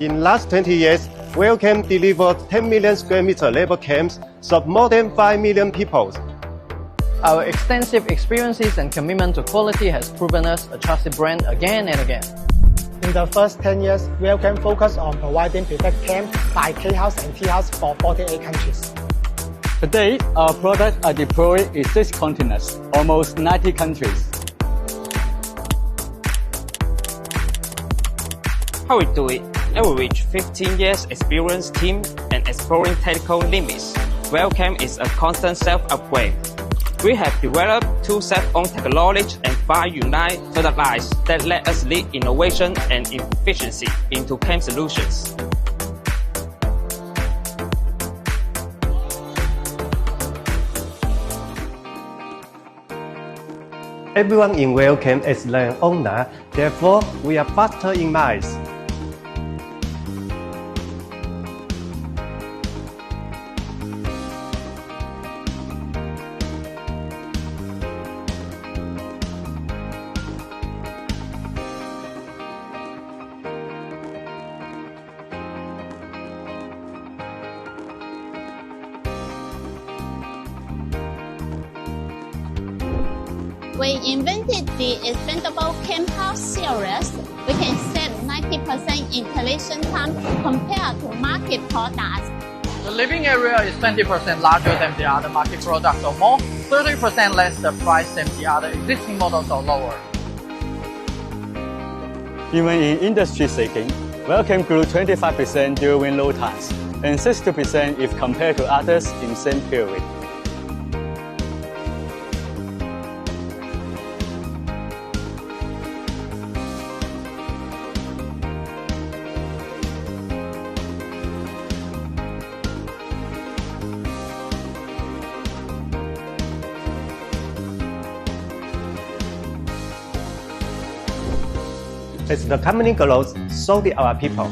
In last 20 years, WELLCAMP delivered 10 million square meter labor camps, served more than 5 million people. Our extensive experiences and commitment to quality has proven us a trusted brand again and again. In the first 10 years, WELLCAMP focused on providing prefab camp by K-house and T-house for 48 countries. Today, our products are deployed in 6 continents, almost 90 countries. How we do it? We reach 15 years experience team and exploring technical limits. WELLCAMP is a constant self-upgrade. We have developed 2 self-owned technology and 5 unique product lines that let us lead innovation and efficiency into camp solutions. Everyone in WELLCAMP is land owner, therefore we are faster in miles. We invented the expandable camp house series. We can save 90% installation time compared to market products. The living area is 20% larger than the other market products or more, 30% less the price than the other existing models or lower. Even in industry setting, WELLCAMP grew 25% during low times and 60% if compared to others in same period. As the company grows, so do our people.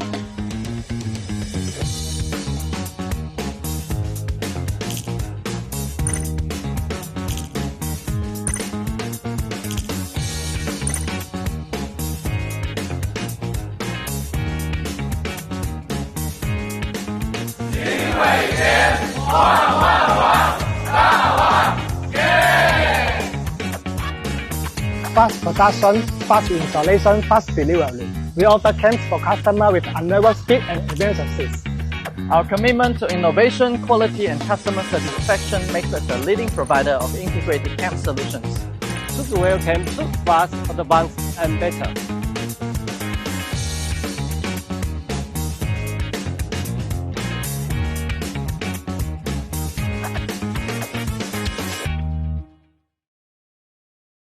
Fast production, fast installation, fast delivery. We offer camps for customers with unrivaled speed and advances. Our commitment to innovation, quality, and customer satisfaction makes us a leading provider of integrated camp solutions. Choose WELLCAMP, choose fast, advanced, and better.